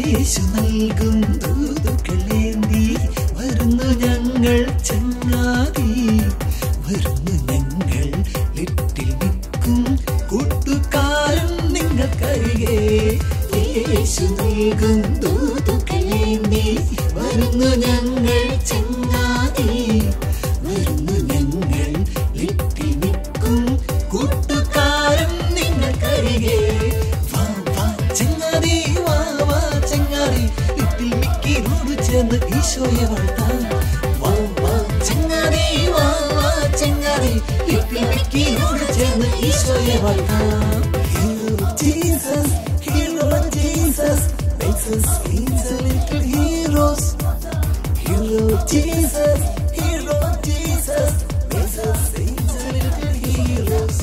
യേശു നൽകും ദൂതുകളേന്തി വരുന്നു ഞങ്ങൾ ചങ്ങാതി, വരുന്നു ഞങ്ങൾ ലിറ്റിൽ നിൽക്കും കൂട്ടുകാരൻ നിങ്ങൾക്കരികെ. യേശു നൽകും ദൂതുകളേന്തി വരുന്നു ഞങ്ങൾ ചങ്ങാതി, വരുന്നു ഞങ്ങൾ ലിറ്റിൽ നിൽക്കും കൂട്ടുകാരൻ നിങ്ങൾക്കരികെ. വാ വാ ചങ്ങാതി, വാ വാ ചങ്ങാതി, ലിറ്റിൽ മിക്കിനോട് ചേർന്ന് ഈശോയെ വാഴ്ത്താം. വാ വാ ചങ്ങാതി, വാ വാ ചങ്ങാതി, ലിറ്റിൽ മിക്കിനോട് ചേർന്ന് ഈശോയെ വാഴ്ത്താം. Hero Jesus, Hero Jesus makes us into little heroes. Hero Jesus, Hero Jesus makes us into little heroes.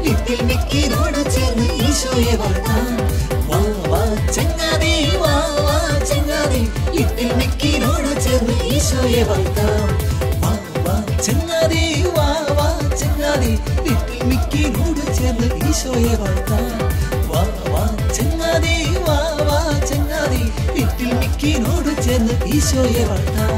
Little മിക്കിനോട് ചേർന്ന് ഈശോയെ വാഴ്ത്താം. വാ വാ ചങ്ങാതി, വാ വാ ചങ്ങാതി, ലിറ്റിൽ മിക്കിനോട് ചേർന്ന് ഈശോയെ വാഴ്ത്താം. വാ വാ ചങ്ങാതി, വാ വാ ചങ്ങാതി, ലിറ്റിൽ മിക്കിനോട് ചേർന്ന് ഈശോയെ വാഴ്ത്താം. വാ വാ ചങ്ങാതി, വാ വാ ചങ്ങാതി, ലിറ്റിൽ മിക്കിനോട് ചേർന്ന് ഈശോയെ വാഴ്ത്താം.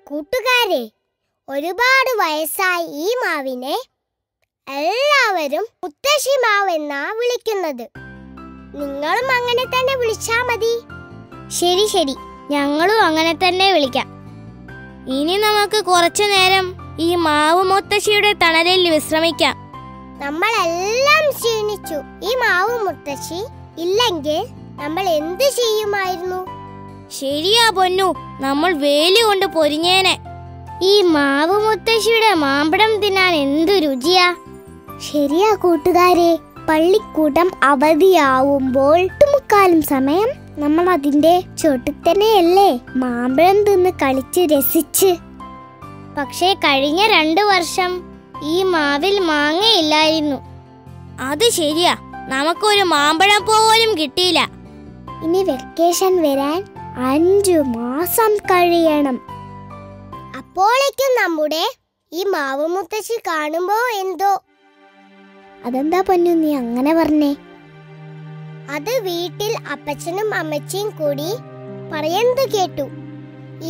കൂട്ടുകാരെ, ഒരുപാട് വയസ്സായി ഈ മാവിനെ എല്ലാവരും മുത്തശ്ശി മാവ് എന്നാ വിളിക്കുന്നത്. നിങ്ങളും അങ്ങനെ തന്നെ വിളിച്ചാ മതി. ശരി ശരി, ഞങ്ങളും അങ്ങനെ തന്നെ വിളിക്കാം. ഇനി നമുക്ക് കുറച്ചു നേരം ഈ മാവ് മുത്തശ്ശിയുടെ തണലിൽ വിശ്രമിക്കാം. നമ്മളെല്ലാം ക്ഷീണിച്ചു. ഈ മാവ് മുത്തശ്ശി ഇല്ലെങ്കിൽ നമ്മൾ എന്ത് ചെയ്യുമായിരുന്നു? ശരിയാ പൊന്നു, നമ്മൾ വേലി കൊണ്ട് പൊരിഞ്ഞേനെ. ഈ മാവ് മുത്തശ്ശിയുടെ മാമ്പഴം തിന്നാൻ എന്തു രുചിയാ. ശരിയാ കൂട്ടുകാരെ, പള്ളിക്കൂട്ടം അവധിയാവുമ്പോൾ മുക്കാലും സമയം നമ്മൾ അതിന്റെ ചോട്ടിൽ തന്നെയല്ലേ മാമ്പഴം തിന്ന് കളിച്ച് രസിച്ച്. പക്ഷേ കഴിഞ്ഞ 2 വർഷം ഈ മാവിൽ മാങ്ങയില്ലായിരുന്നു. അത് ശരിയാ, നമുക്കൊരു മാമ്പഴം പോലും കിട്ടിയില്ല. ഇനി വെക്കേഷൻ വരാൻ 5 മാസം കഴിയണം. അപ്പോഴേക്കും നമ്മുടെ ഈ മാവ് മുത്തശ്ശി കാണുമ്പോ എന്തോ. അതെന്താ പൊന്നു നീ അങ്ങനെ പറഞ്ഞേ? അത് വീട്ടിൽ അപ്പച്ചനും അമ്മച്ചിയും കൂടി പറയുന്നത് കേട്ടു.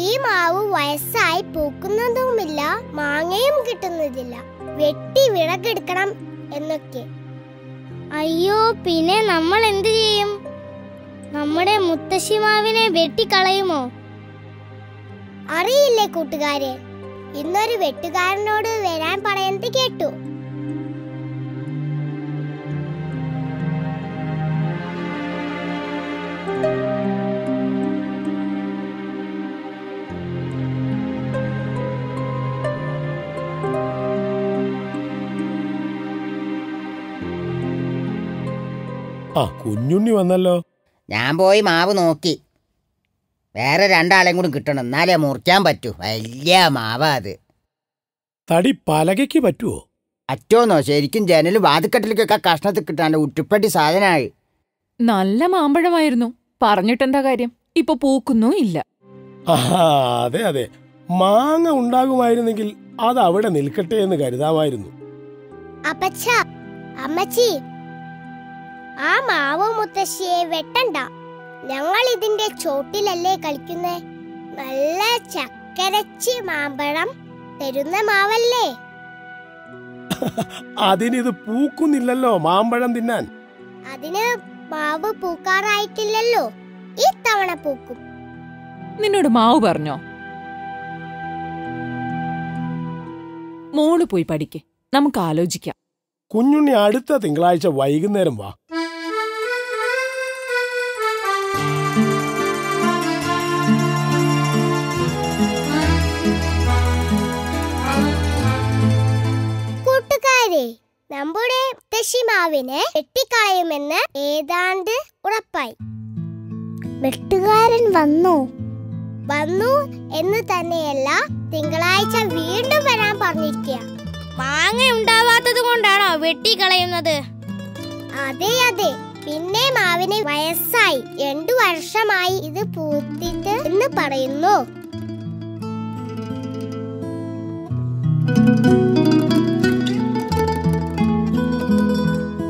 ഈ മാവ് വയസ്സായി പൂക്കുന്നതുമില്ല, മാങ്ങയും കിട്ടുന്നതില്ല, വെട്ടി വിളക്കെടുക്കണം എന്നൊക്കെ. അയ്യോ, പിന്നെ നമ്മൾ എന്ത് ചെയ്യും? നമ്മുടെ മുത്തശ്ശി മാവിനെ വെട്ടിക്കളയുമോ? അറിയില്ലേ കൂട്ടുകാരെ, ഇന്നൊരു വെട്ടുകാരനോട് വരാൻ പറയുന്നത് കേട്ടു. കുഞ്ഞുണ്ണി വന്നല്ലോ. ഞാൻ പോയി മാവ് നോക്കി. വേറെ 2 ആളെയും കൂടി കിട്ടണം, എന്നാലേ മുറിക്കാൻ പറ്റൂ. വലിയ മാവാ അത്. തടി പലകയ്ക്ക് പറ്റുമോ? പറ്റുമെന്നോ? ശരിക്കും ജനലും വാതിക്കട്ടിലേക്കൊക്കെ കഷ്ണത്തിൽ കിട്ടാണ്ട് ഉറ്റുപ്പട്ടി സാധനമായി. നല്ല മാമ്പഴമായിരുന്നു, പറഞ്ഞിട്ടെന്താ കാര്യം, ഇപ്പൊ പൂക്കുന്നോ ഇല്ല. അതെ അതെ, മാങ്ങ ഉണ്ടാകുമായിരുന്നെങ്കിൽ അത് അവിടെ നിൽക്കട്ടെ എന്ന് കരുതാമായിരുന്നു. അപ്പച്ച, അമ്മച്ചി, ആ മാവ് മുത്തശ്ശിയെ വെട്ടണ്ട. ഞങ്ങൾ ഇതിന്റെ ചോട്ടിലല്ലേ കളിക്കുന്നേ. നല്ല ചക്കരച്ചി മാമ്പഴം തരുന്ന മാവല്ലേ. അതിനിത് പൂക്കുന്നില്ലല്ലോ മാമ്പഴം തിന്നാൻ. അതിന് മാവ് പൂക്കാറായിട്ടില്ലല്ലോ, ഈ തവണ പൂക്കും. നിന്നോട് മാവ് പറഞ്ഞോ? മോള് പോയി പഠിക്ക്, നമുക്ക് ആലോചിക്കാം. കുഞ്ഞുണ്ണി അടുത്ത തിങ്കളാഴ്ച വൈകുന്നേരം വാ. കൂട്ടുകാരെ, നമ്മുടെ മുത്തശ്ശിമാവിനെ വെട്ടിക്കളയുമെന്ന് ഏതാണ്ട് ഉറപ്പായി. വെട്ടുകാരൻ വന്നു എന്ന് തന്നെയല്ല, തിങ്കളാഴ്ച വീണ്ടും വരാൻ പറഞ്ഞിരിക്കുക. മാങ്ങ ഉണ്ടാവാത്തത് കൊണ്ടാണോ വെട്ടിക്കളയുന്നത്? അതെ അതെ, പിന്നെ മാവിന് വയസ്സായി, 2 വർഷമായി ഇത് പൂത്തിട്ട് എന്ന് പറയുന്നു.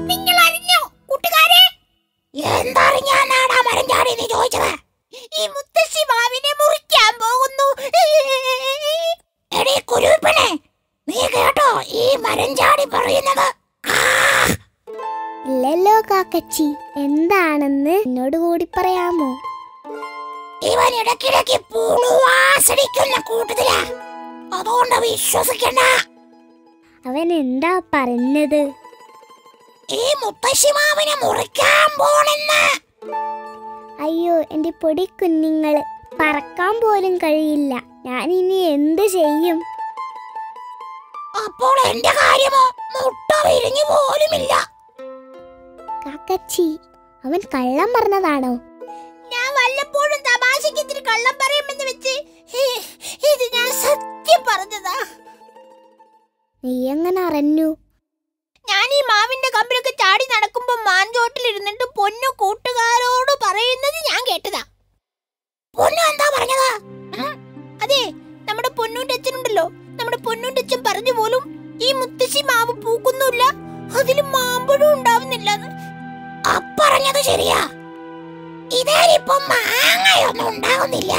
നിങ്ങൾ അറിഞ്ഞോ കൂട്ടുകാരെ? എന്തറിഞ്ഞാണ് മരം ചാടി നീ ചോദിച്ചത്? ഈ മുത്തശ്ശി മാവിനെ മുറിക്കാൻ പോകുന്നു. എടീ കുരുവിപ്പനെ, നീ കേട്ടോ ഈ മരം ചാടി പറയുന്നത്? ഇല്ലല്ലോ കാക്കച്ചി, എന്താണെന്ന് എന്നോട് കൂടി പറയാമോ? ഇവൻ ഇടയ്ക്കിടയ്ക്ക് പുളുവാസടിക്കുന്ന കൂട്ടത്തിലാ, അതുകൊണ്ട് വിശ്വസിക്കണ്ട. അവൻ എന്താ പറഞ്ഞത്? ഈ മുത്തശ്ശി മാവിനെ മുറിക്കാൻ പോണെന്ന്. അയ്യോ, എന്റെ പൊടി കുഞ്ഞുങ്ങള്, പറക്കാൻ പോലും കഴിയില്ല. ഞാൻ ഇനി എന്ത് ചെയ്യും? അപ്പോൾ എന്റെ കാര്യമോ? മുട്ട വിരിഞ്ഞു പോലുമില്ല. കാക്കച്ചി, അവൻ കള്ളം പറഞ്ഞതാണോ? ഞാൻ വല്ലപ്പോഴും തമാശക്ക് ഇത്തിരി കള്ളം പറയുമെന്ന് വെച്ച് ഇത് ഞാൻ സത്യം പറഞ്ഞതാ. നീ എങ്ങനെ അറിഞ്ഞു? ഞാൻ ഈ മാവിന്റെ കമ്പിലൊക്കെ ചാടി നടക്കുമ്പോ മാഞ്ചോട്ടിലിരുന്നിട്ട് പൊന്നു കൂട്ടുകാരോട് പറയുന്നത് ഞാൻ കേട്ടതാ. പൊന്നു എന്താ പറഞ്ഞതാ? അതെ, നമ്മുടെ പൊന്നൂന്റെ അച്ഛനുണ്ടല്ലോ, നമ്മുടെ പൊന്നൂന്റെ അച്ഛൻ പറഞ്ഞു പോലും ഈ മുത്തശ്ശി മാവ് പൂക്കുന്നില്ല, അതിൽ മാമ്പഴം ഉണ്ടാവുന്നില്ല. പറഞ്ഞത് ശരിയാ, ഇതേലിപ്പോ മാങ്ങയൊന്നും ഉണ്ടാകുന്നില്ല.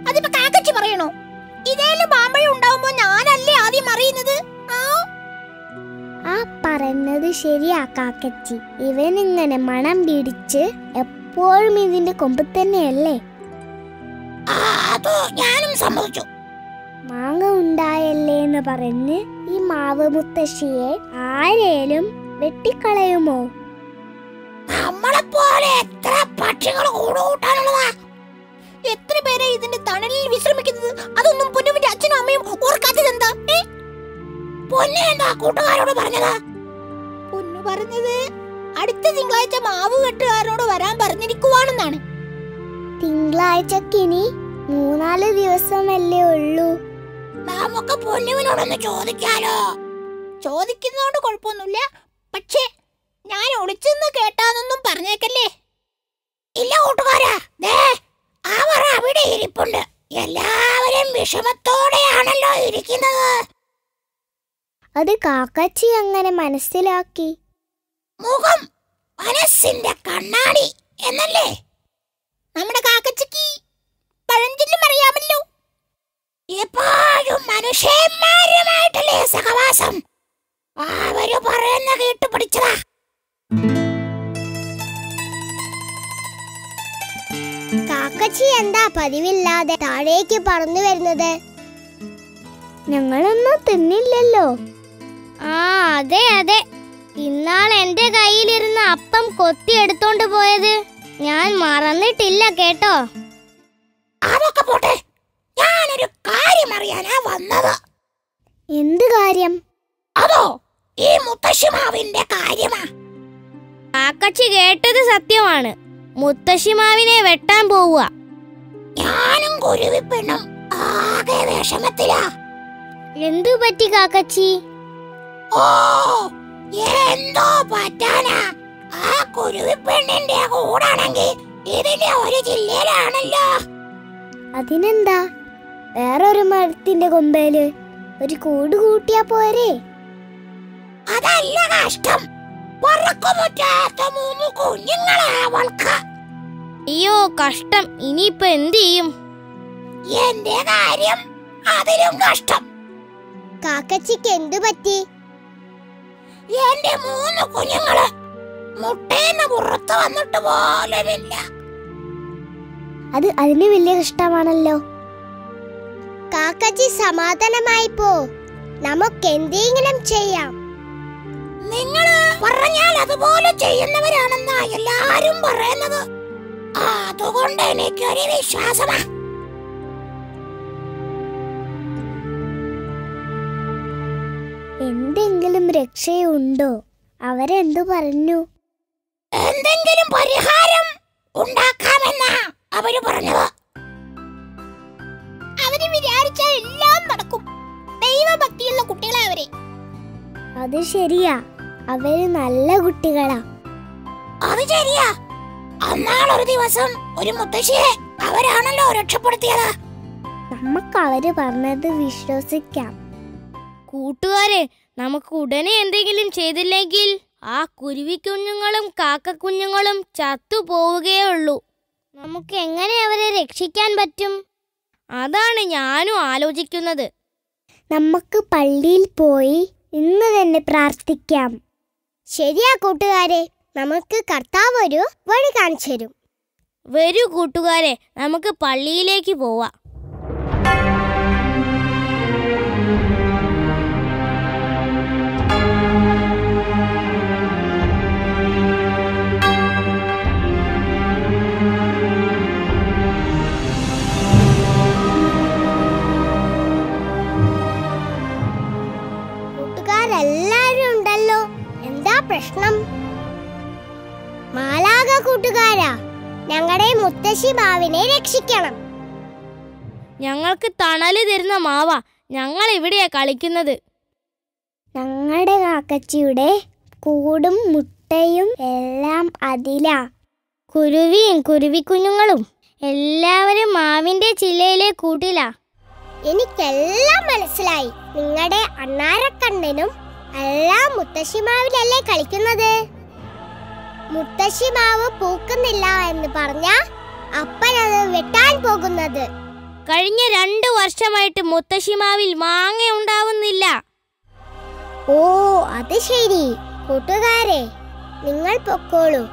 അതിപ്പോ കാക്കച്ചി പറയണോ? ഇതേല് മാമ്പഴം ഉണ്ടാവുമ്പോ ഞാനല്ലേ ആദ്യം അറിയുന്നത്? ആ പറഞ്ഞത് ശരിയാ കാക്കച്ചി. ഇവനിങ്ങനെ മണം പിടിച്ച് എപ്പോഴും ഇതിന്റെ കൊമ്പ് തന്നെയല്ലേ. അത് ഞാനും സമ്മതിച്ചു. മാങ്ങ ഉണ്ടായല്ലേ എന്ന് പറഞ്ഞ് ഈ മാവ് മുത്തശ്ശിയെ ആരേലും വെട്ടിക്കളയുമോ? നമ്മളെ പോലെ എത്ര പക്ഷികൾ കൂടുകൂട്ടാനുള്ളതാ. എത്ര പേരെ ഇതിന്റെ തണലിൽ വിശ്രമിക്കുന്നത്. അതൊന്നും പൊന്നുവിന്റെ അച്ഛനും അമ്മയും ഓർക്കാത്തതെന്താ? പൊന്നു എന്താ കൂട്ടുകാരോട് പറഞ്ഞത്? പൊന്നു പറഞ്ഞത് അടുത്ത തിങ്കളാഴ്ച മാവ് കെട്ടുകാരനോട് വരാൻ പറഞ്ഞിരിക്കുവാണെന്നാണ്. തിങ്കളാഴ്ചക്കിനി 3-4 ദിവസമല്ലേ ഉള്ളൂ. നമുക്ക് പൊന്നുവിനോടൊന്ന് ചോദിക്കാലോ? ചോദിക്കുന്നതുകൊണ്ട് കുഴപ്പമൊന്നുമില്ല, പക്ഷേ ഞാൻ ഒളിച്ചെന്ന് കേട്ടാന്നൊന്നും പറഞ്ഞേക്കല്ലേ. ഇല്ല കൂട്ടുകാരാ, അവർ അവിടെ ഇരിപ്പുണ്ട്. എല്ലാവരും വിഷമത്തോടെയാണല്ലോ ഇരിക്കുന്നത്. അത് കാക്കച്ചി അങ്ങനെ മനസ്സിലാക്കി. മുഖം മനസ്സിന്റെ കണ്ണാടി എന്നല്ലേ നമ്മുടെ കാക്കച്ചിക്ക് പഴഞ്ചൊല്ലും അറിയാമല്ലോ. എപ്പോഴും മനുഷ്യന്മാരുമായിട്ടല്ലേ സഹവാസം. അവര് പറയുന്ന കേട്ട് പഠിച്ചതാ. കാക്കച്ചി എന്താ പതിവില്ലാതെ താഴേക്ക് പറന്നു വരുന്നത്? ഞങ്ങളൊന്നും തിന്നില്ലല്ലോ. അതെ അതെ, ഇന്നാൾ എന്റെ കയ്യിലിരുന്ന അപ്പം കൊത്തി എടുത്തോണ്ട് പോയത് ഞാൻ മറന്നിട്ടില്ല കേട്ടോ. അതൊക്കെ പോട്ടെ, ഞാനൊരു കാര്യം അറിയാനാ വന്നത്. എന്ത് കാര്യം? അതോ ഈ മുത്തശ്ശിമാവിന്റെ കാര്യമാ. കാക്കച്ചി കേട്ടത് സത്യമാണ്. മുത്തശ്ശിമാവിനെ വെട്ടാൻ പോവുക. ഞാൻ കുരുവിപ്പെണ്ണും ആകെ വിഷമത്തിലാ. എന്തു പറ്റി കാക്കച്ചി? ഓ, എന്തോ പറ്റാനാ. ആ കുരുവിപ്പെണ്ണിന്റെ കൂടാണെങ്കിൽ ഇതിന്റെ ഒരു ജില്ലയിലാണല്ലോ. അതിനെന്താ, വേറൊരു മരത്തിന്റെ കൊമ്പേല് ഒരു കൂട് കൂട്ടിയാ പോരെ? അതല്ല കഷ്ടം, പറക്കുമുറ്റാത്ത 3 കുഞ്ഞുങ്ങളെ അവൾക്ക്. അയ്യോ കഷ്ടം, ഇനിയിപ്പൊ എന്ത് ചെയ്യും? എന്റെ കാര്യം അതിലും കഷ്ടം. കാക്കച്ചിക്ക് എന്തു പറ്റി? എന്റെ 3 കുഞ്ഞുങ്ങള് മുട്ടേന്ന് പുറത്ത് വന്നിട്ട് പോലുമില്ല. അത് അതിന് വലിയ കഷ്ടമാണല്ലോ. കാക്കച്ചി സമാധാനമായി പോ, നമുക്ക് എന്തെങ്കിലും ചെയ്യാം. നിങ്ങള് പറഞ്ഞാൽ അതുപോലെ ചെയ്യുന്നവരാണെന്നാ എല്ലാരും പറയുന്നത്. അതുകൊണ്ട് എനിക്കൊരു വിശ്വാസമാ. എന്തെങ്കിലും രക്ഷയുണ്ടോ? അവരെന്തു പറഞ്ഞു? എന്തെങ്കിലും പരിഹാരം ഉണ്ടാക്കാമെന്നാ അവര് പറഞ്ഞത്. അവര് വിചാരിച്ചാൽ എല്ലാം നടക്കും. ദൈവഭക്തിയുള്ള കുട്ടികളെ അവരെ. അത് ശരിയാ, അവര് നല്ല കുട്ടികളാ. അത് ശരിയാ. അന്നാളൊരു ദിവസം ഒരു മുത്തശ്ശിയെ അവരാണല്ലോ രക്ഷപ്പെടുത്തിയത്. നമുക്ക് അവര് പറഞ്ഞത് വിശ്വസിക്കാം. കൂട്ടുകാരെ, നമുക്ക് ഉടനെ എന്തെങ്കിലും ചെയ്തില്ലെങ്കിൽ ആ കുരുവിക്കുഞ്ഞുങ്ങളും കാക്കക്കുഞ്ഞുങ്ങളും ചത്തുപോവുകയേ ഉള്ളൂ. നമുക്ക് എങ്ങനെ അവരെ രക്ഷിക്കാൻ പറ്റും? അതാണ് ഞാനും ആലോചിക്കുന്നത്. നമുക്ക് പള്ളിയിൽ പോയി ഇന്ന് തന്നെ പ്രാർത്ഥിക്കാം. ശരിയാ കൂട്ടുകാരെ, നമുക്ക് കർത്താവ് ഒരു വഴി കാണിച്ചു തരും. വരൂ കൂട്ടുകാരെ, നമുക്ക് പള്ളിയിലേക്ക് പോവാം. കൂട്ടുകാരെല്ലാരും ഉണ്ടല്ലോ, എന്താ പ്രശ്നം? മാലാഖ കൂട്ടുകാരാ, ഞങ്ങളുടെ മുത്തശ്ശി മാവിനെ രക്ഷിക്കണം. ഞങ്ങൾക്ക് തണല് തരുന്ന മാവ, ഞങ്ങൾ ഇവിടെയാ കളിക്കുന്നത്. ഞങ്ങളുടെ കാക്കച്ചിയുടെ കൂടും മുട്ടയും എല്ലാം അതിലാ. കുരുവിയും കുരുവിക്കുഞ്ഞുങ്ങളും എല്ലാവരും മാവിന്റെ ചില്ലയിലെ കൂട്ടിലാ. എനിക്കെല്ലാം മനസ്സിലായി. നിങ്ങളുടെ അണ്ണാരക്കണ്ണനും എല്ലാം മുത്തശ്ശിമാവിലല്ലേ കളിക്കുന്നത്? മുത്തശ്ശിമാവ് പൂക്കുന്നില്ല എന്ന് പറഞ്ഞ അപ്പനത് വെട്ടാൻ പോകുന്നത്. കഴിഞ്ഞ 2 വർഷമായിട്ട് മുത്തശ്ശിമാവിൽ മാങ്ങ ഉണ്ടാവുന്നില്ല. ഓ, അത് ശരി. കൂട്ടുകാരെ, നിങ്ങൾ പൊക്കോളൂ.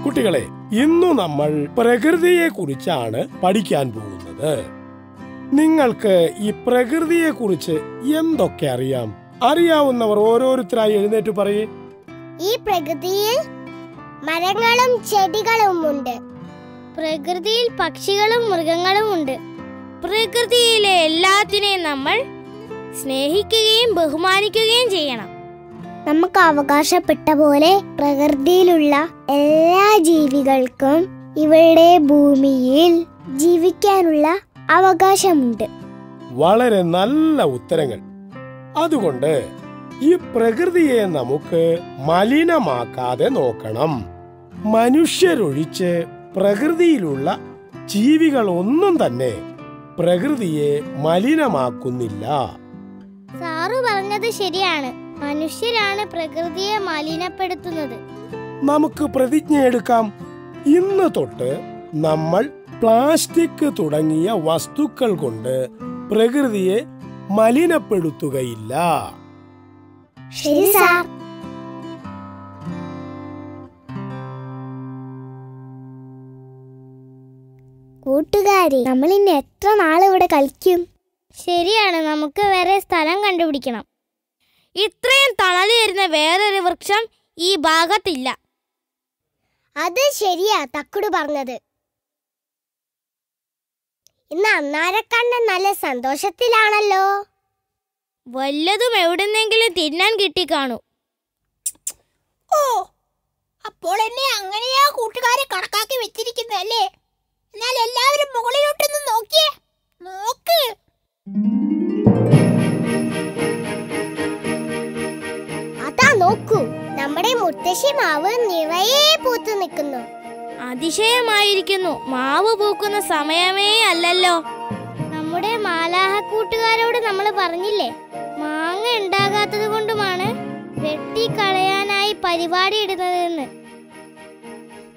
കുട്ടികളെ, ഇന്നു നമ്മൾ പ്രകൃതിയെ കുറിച്ചാണ് പഠിക്കാൻ പോകുന്നത്. നിങ്ങൾക്ക് ഈ പ്രകൃതിയെ കുറിച്ച് എന്തൊക്കെ അറിയാം? അറിയാവുന്നവർ ഓരോരുത്തരായി എഴുന്നേറ്റ് പറയേ. ഈ പ്രകൃതിയിൽ മരങ്ങളും ചെടികളും ഉണ്ട്. പ്രകൃതിയിൽ പക്ഷികളും മൃഗങ്ങളും ഉണ്ട്. പ്രകൃതിയിലെ എല്ലാത്തിനെയും നമ്മൾ സ്നേഹിക്കുകയും ബഹുമാനിക്കുകയും ചെയ്യണം. നമുക്ക് അവകാശപ്പെട്ട പോലെ പ്രകൃതിയിലുള്ള എല്ലാ ജീവികൾക്കും ഇവിടെ ഭൂമിയിൽ ജീവിക്കാനുള്ള അവകാശമുണ്ട്. വളരെ നല്ല ഉത്തരങ്ങൾ. അതുകൊണ്ട് ഈ പ്രകൃതിയെ നമുക്ക് മലിനമാക്കാതെ നോക്കണം. മനുഷ്യരൊഴിച്ച് പ്രകൃതിയിലുള്ള ജീവികൾ ഒന്നും തന്നെ പ്രകൃതിയെ മലിനമാക്കുന്നില്ല. സാറു പറഞ്ഞത് ശരിയാണ്. മനുഷ്യരാണ് പ്രകൃതിയെ മലിനപ്പെടുത്തുന്നത്. നമുക്ക് പ്രതിജ്ഞയെടുക്കാം. ഇന്ന് തൊട്ട് നമ്മൾ പ്ലാസ്റ്റിക് തുടങ്ങിയ വസ്തുക്കൾ കൊണ്ട് പ്രകൃതിയെ മലിനപ്പെടുത്തുകയില്ല. ശരി സാർ. കൂട്ടുകാരി, നമ്മൾ ഇനി എത്ര നാളിവിടെ കളിക്കും? ശരിയാണ്, നമുക്ക് വേറെ സ്ഥലം കണ്ടുപിടിക്കണം. ഇത്രയും തണല് തരുന്ന വേറൊരു വൃക്ഷം ഈ ഭാഗത്തില്ല. അത് ശരിയാ തക്കുടു പറഞ്ഞത്. ഇന്ന് അന്നാരക്കണ്ണൻ നല്ല സന്തോഷത്തിലാണല്ലോ. വല്ലതും എവിടുന്നെങ്കിലും തിന്നാൻ കിട്ടിക്കാണു. ഓ, അപ്പോൾ എന്നെ അങ്ങനെയാ കൂട്ടുകാരെ കണക്കാക്കി വെച്ചിരിക്കുന്നല്ലേ? എന്നാൽ എല്ലാവരും മുകളിലോട്ടൊന്ന് നോക്കിയേ. നോക്ക്. അതാ നോക്കൂ, നമ്മുടെ മുത്തശ്ശി മാവ് നിറയെ പൂത്തു നിൽക്കുന്നു. അതിശയമായിരിക്കുന്നു. മാവ് പൂക്കുന്ന സമയമേ അല്ലല്ലോ. നമ്മുടെ മാലാഹ കൂട്ടുകാരോട് നമ്മൾ പറഞ്ഞില്ലേ, മാങ്ങ ഉണ്ടാകാത്തത് കൊണ്ടുമാണ് വെട്ടിക്കളയാനായി പരിപാടി ഇടുന്നതെന്ന്.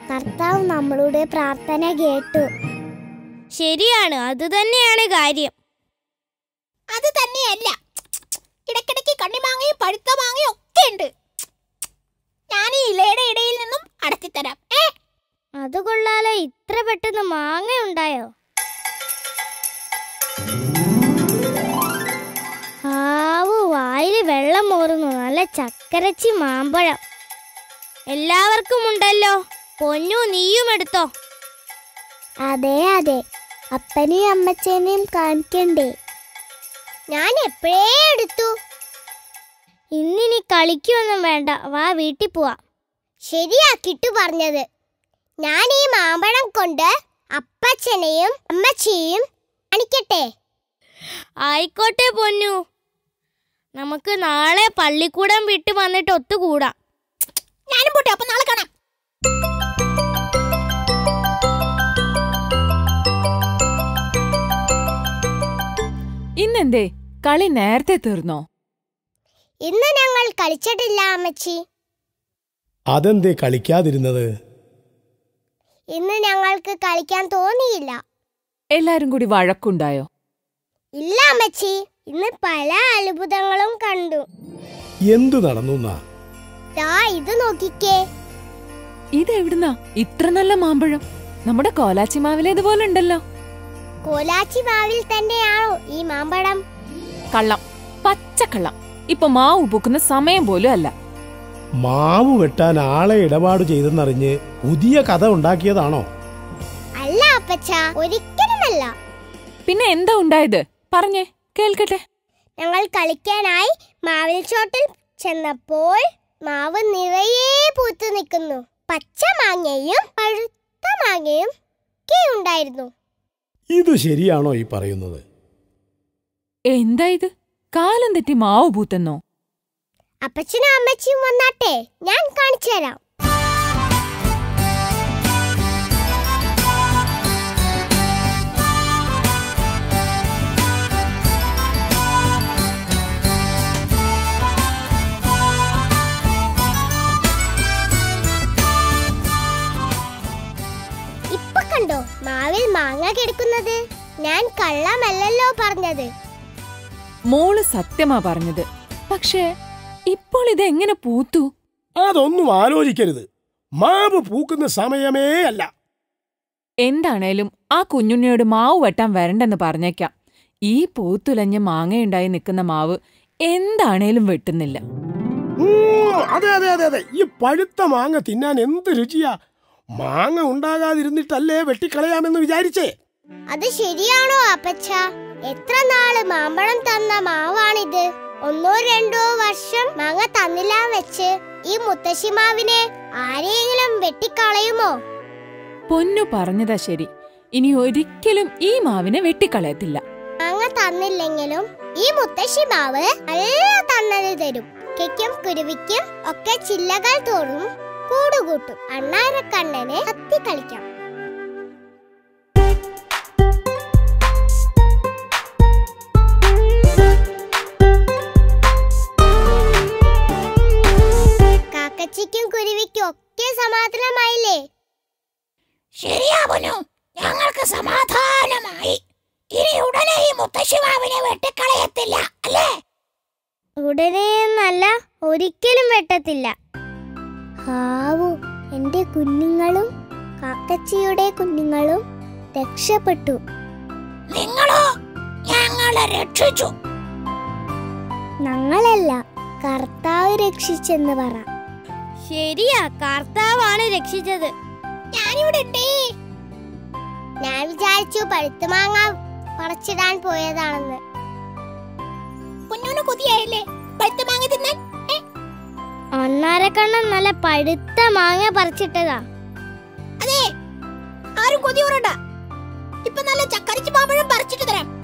കർത്താവ് നമ്മളുടെ പ്രാർത്ഥന കേട്ടു. ശരിയാണ്, അത് തന്നെയാണ് കാര്യം. അത് തന്നെയല്ല, ഇടയ്ക്കിടയ്ക്ക് കണ്ണിമാങ്ങയും പഴുത്ത മാങ്ങയും ഒക്കെ ഉണ്ട്. ഞാൻ ഈ ഇലയുടെ ഇടയിൽ നിന്നും അടച്ചിത്തരാം. അത് കൊള്ളാലോ, ഇത്ര പെട്ടെന്ന് മാങ്ങ ഉണ്ടായോ? ആവു, വായില് വെള്ളം മോറുന്നു. നല്ല ചക്കരച്ചി മാമ്പഴം. എല്ലാവർക്കും ഉണ്ടല്ലോ. പൊന്നു, നീയും എടുത്തോ. അതെ അതെ, അപ്പനെയും അമ്മച്ചേനെയും കാണിക്കണ്ടേ? ഞാൻ എപ്പോഴേ എടുത്തു. ഇന്നിനി കളിക്കൊന്നും വേണ്ട, വാ വീട്ടിൽ പോവാം. ശരിയാ കിട്ടു പറഞ്ഞത്. ഞാൻ ഈ മാമ്പഴം കൊണ്ട് അപ്പച്ചനെയും അമ്മച്ചിയും കാണിക്കട്ടെ. ആയിക്കോട്ടെ പൊന്നു, നമുക്ക് നാളെ പള്ളിക്കൂടം വിട്ട് വന്നിട്ട് ഒത്തുകൂടാം. ഞാനും പോട്ടെ, അപ്പൊ നാളെ കാണാം. ഇന്നെന്തേ കളി നേരത്തെ തീർന്നോ? ഇന്ന് ഞങ്ങൾ കളിച്ചിട്ടില്ല അമ്മച്ചി. അതെന്തേ കളിക്കാതിരുന്നത്? ഇന്ന് ഞങ്ങൾക്ക് കളിക്കാൻ തോന്നിയില്ല. എല്ലാരും കൂടി വഴക്കുണ്ടായോ? ഇല്ല അമ്മച്ചി, ഇന്ന് പല അത്ഭുതങ്ങളും കണ്ടു. എന്തു നടന്നു? ദാ ഇത് നോക്കിക്കേ. ഇതെവിടുന്നാ ഇത്ര നല്ല മാമ്പഴം? നമ്മുടെ കോലാച്ചി മാവിലേതുപോലെ ഉണ്ടല്ലോ. കോലാച്ചി മാവിൽ തന്നെയാണോ ഈ മാമ്പഴം? കള്ളം, പച്ചക്കള്ളം. ഇപ്പൊ മാവ് പൂക്കുന്ന സമയം പോലും അല്ല. മാവ് വെട്ടാൻ ആളെ ഇടപാട് ചെയ്തെന്നറിഞ്ഞ് പുതിയ കഥ ഉണ്ടാക്കിയതാണോ? അല്ല അപ്പച്ച, ഒരിക്കലുമല്ല. പിന്നെ എന്താ ഉണ്ടായത്? പറഞ്ഞേ കേൾക്കട്ടെ. ഞങ്ങൾ കളിക്കാനായി മാവിൽ ചോട്ടിൽ ചെന്നപ്പോൾ മാവ് നിറയെ പൂത്തു നിൽക്കുന്നു. പച്ച മാങ്ങയും പഴുത്ത മാങ്ങയും ഒക്കെ ഉണ്ടായിരുന്നു. ഇത് ശരിയാണോ ഈ പറയുന്നത്? എന്താ ഇത്? കാലം തെറ്റി മാവ് പൂത്തെന്നോ? അപ്പച്ചനും അമ്മച്ചിയും വന്നാട്ടെ, ഞാൻ കാണിച്ചു തരാം. ഇപ്പൊ കണ്ടോ മാവിൽ മാങ്ങ കിടക്കുന്നത്? ഞാൻ കള്ളമല്ലല്ലോ പറഞ്ഞത്. മോള് സത്യമാ പറഞ്ഞത്. പക്ഷേ ഇപ്പോൾ ഇതെങ്ങനെ പൂത്തു? അതൊന്നും ആലോചിക്കരുത്. മാവ് പൂക്കുന്ന സമയമേ അല്ല. എന്താണേലും ആ കുഞ്ഞുണ്ണിയോട് മാവ് വെട്ടാൻ വരണ്ടെന്ന് പറഞ്ഞേക്കാം. ഈ പൂത്തുലഞ്ഞ് മാങ്ങയുണ്ടായി നിൽക്കുന്ന മാവ് എന്താണേലും വെട്ടുന്നില്ല. അതെ അതെ അതെ അതെ, ഈ പഴുത്ത മാങ്ങ തിന്നാൻ എന്ത് രുചിയാ. മാങ്ങ ഉണ്ടാകാതിരുന്നിട്ടല്ലേ വെട്ടിക്കളയാമെന്ന് വിചാരിച്ചേ. അത് ശരിയാണോ അപ്പച്ച? എത്ര നാള് മാമ്പഴം തന്ന മാവാണിത്. 1-2 വർഷം മാങ്ങ തന്നില്ല വെച്ച് ഈ മുത്തശ്ശി മാവിനെ ആരെങ്കിലും വെട്ടിക്കളയുമോ? പൊന്നു പറഞ്ഞതാ ശരി. ഇനി ഒരിക്കലും ഈ മാവിനെ വെട്ടിക്കളയത്തില്ല. മാങ്ങ തന്നില്ലെങ്കിലും ഈ മുത്തശ്ശി മാവ് നല്ല തന്നത് തരും. കെക്കും കുരുവിക്കും ഒക്കെ ചില്ലകൾ തോറും കൂടുകൂട്ടും. അണ്ണാരക്കണ്ണന് കത്തി കളിക്കാം. കാക്കച്ചിക്കും കുരുവിക്കും ഒക്കെ സമാധാനമായില്ലേ? ശരിയാവുന്നു, ഞങ്ങൾക്ക് സമാധാനമായി. ഇനി ഉടനെ ഈ മുത്തശ്ശി മാവിനെ വെട്ടിക്കളയത്തില്ല, അല്ലേ? ഉടനെ എന്നല്ല, ഒരിക്കലും വെട്ടത്തില്ല. ഹാവു, എന്റെ കുഞ്ഞുങ്ങളും കാക്കച്ചിയുടെ കുഞ്ഞുങ്ങളും രക്ഷപ്പെട്ടു. നിങ്ങളോ? ഞങ്ങളെ രക്ഷിച്ചു. ഞങ്ങളല്ല, കർത്താവ് രക്ഷിച്ചെന്ന് പറ. ശരിയാ, കർത്താവാണ് രക്ഷിച്ചത്. ഞാനിവിടെ ഉണ്ടേ. ഞാൻ വിചാരിച്ചു പഴുത്ത മാങ്ങ പറിച്ചിടാൻ പോയതാണെന്ന്. കുഞ്ഞുന് കൊതിയായില്ലേ പഴുത്ത മാങ്ങ തിന്നാൻ? അണ്ണാരക്കണ്ണൻ നല്ല പഴുത്ത മാങ്ങ പറിച്ചിട്ടതാ. അതെ, ആരും കൊതി പറയണ്ട. ഇപ്പൊ നല്ല ചക്കരിച്ച് മാമ്പഴം പറിച്ചിട്ട് തരാം.